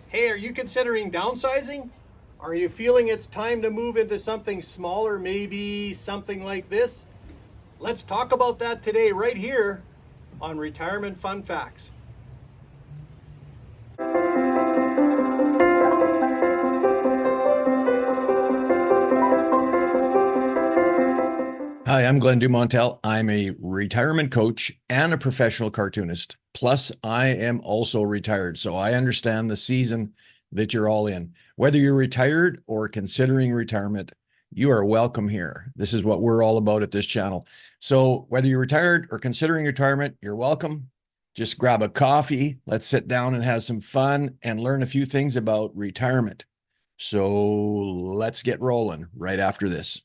Hey, are you considering downsizing? Are you feeling it's time to move into something smaller, maybe something like this? Let's talk about that today, right here on Retirement Fun Facts. Hi, I'm Glenn Dumontel. I'm a retirement coach and a professional cartoonist. Plus, I am also retired, so I understand the season that you're all in. Whether you're retired or considering retirement, you are welcome here. This is what we're all about at this channel. So, whether you're retired or considering retirement, you're welcome. Just grab a coffee. Let's sit down and have some fun and learn a few things about retirement. So, let's get rolling right after this.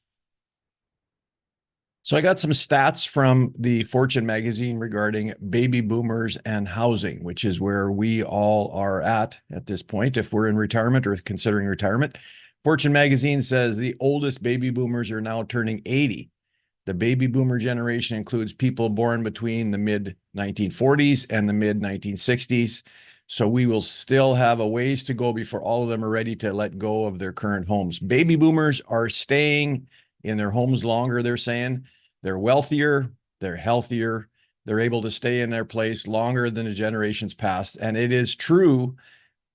So I got some stats from the Fortune magazine regarding baby boomers and housing, which is where we all are at this point if we're in retirement or considering retirement. Fortune magazine says the oldest baby boomers are now turning 80. The baby boomer generation includes people born between the mid 1940s and the mid 1960s. So we will still have a ways to go before all of them are ready to let go of their current homes. Baby boomers are staying in their homes longer, they're saying. They're wealthier, they're healthier, they're able to stay in their place longer than the generations past. And it is true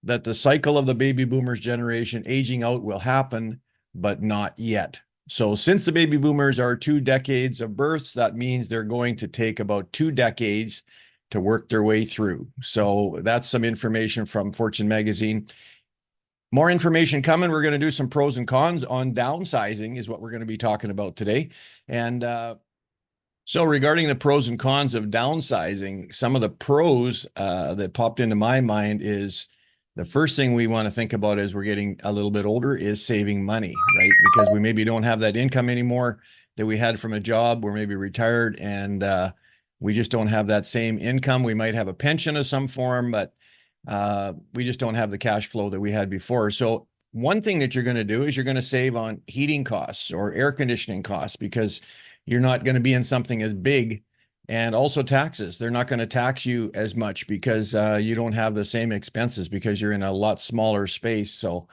that the cycle of the baby boomers generation aging out will happen, but not yet. So since the baby boomers are 2 decades of births, that means they're going to take about 2 decades to work their way through. So that's some information from Fortune magazine. More information coming. We're going to do some pros and cons on downsizing is what we're going to be talking about today. And so regarding the pros and cons of downsizing, some of the pros that popped into my mind is the first thing we want to think about as we're getting a little bit older is saving money, right? Because we maybe don't have that income anymore that we had from a job. We're maybe retired and we just don't have that same income. We might have a pension of some form, but we just don't have the cash flow that we had before. So one thing that you're going to do is you're going to save on heating costs or air conditioning costs because you're not going to be in something as big, and also taxes. They're not going to tax you as much because you don't have the same expenses because you're in a lot smaller space. So,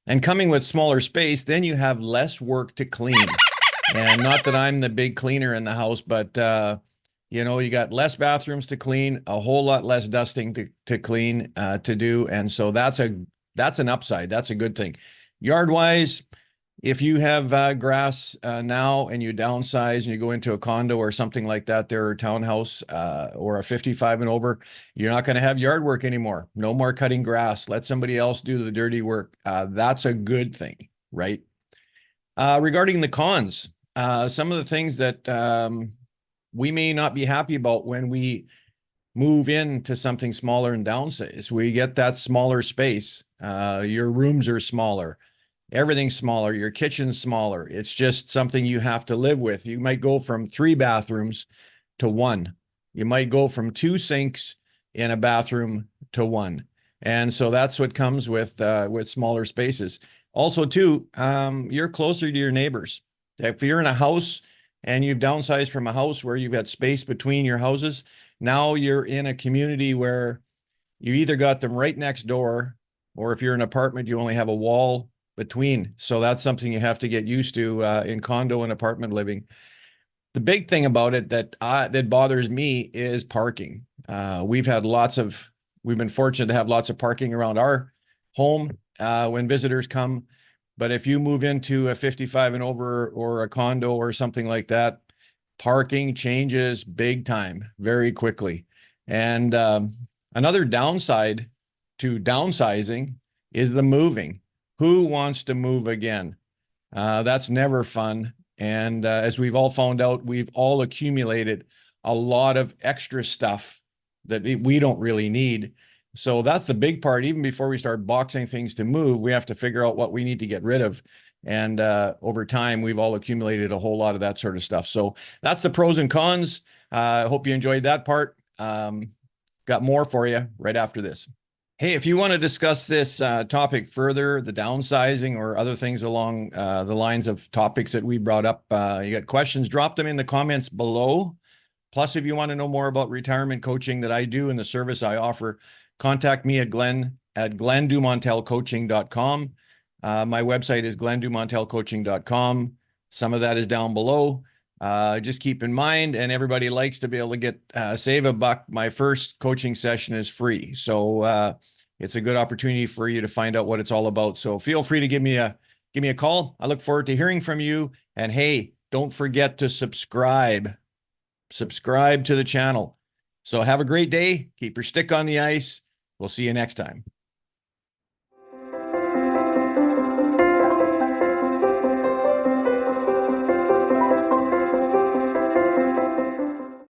and coming with smaller space, then you have less work to clean. And not that I'm the big cleaner in the house, but you know, you got less bathrooms to clean, a whole lot less dusting to clean to do, and so that's an upside. That's a good thing. Yard wise, if you have grass now and you downsize and you go into a condo or something like that, there or a townhouse or a 55 and over, you're not going to have yard work anymore. No more cutting grass. Let somebody else do the dirty work. That's a good thing, right? Regarding the cons, some of the things that we may not be happy about when we move into something smaller and downsize. We get that smaller space. Your rooms are smaller. Everything's smaller. Your kitchen's smaller. It's just something you have to live with. You might go from 3 bathrooms to 1. You might go from 2 sinks in a bathroom to 1. And so that's what comes with smaller spaces. Also, too, you're closer to your neighbors. If you're in a house and you've downsized from a house where you've got space between your houses, now you're in a community where you either got them right next door, or if you're in an apartment, you only have a wall between. So that's something you have to get used to in condo and apartment living. The big thing about it that bothers me is parking. We've been fortunate to have lots of parking around our home when visitors come. But if you move into a 55 and over or a condo or something like that, parking changes big time very quickly. And another downside to downsizing is the moving. Who wants to move again? That's never fun. And as we've all found out, we've all accumulated a lot of extra stuff that we don't really need. So that's the big part. Even before we start boxing things to move, we have to figure out what we need to get rid of. And over time, we've all accumulated a whole lot of that sort of stuff. So that's the pros and cons. I hope you enjoyed that part. Got more for you right after this. Hey, if you want to discuss this topic further, the downsizing or other things along the lines of topics that we brought up, you got questions, drop them in the comments below. Plus, if you want to know more about retirement coaching that I do and the service I offer, contact me at Glenn at glendumontelcoaching.com. My website is glendumontelcoaching.com. Some of that is down below. Just keep in mind, and everybody likes to be able to get save a buck. My first coaching session is free. So it's a good opportunity for you to find out what it's all about. So feel free to give me a call. I look forward to hearing from you. And hey, don't forget to subscribe to the channel. So have a great day. Keep your stick on the ice. We'll see you next time.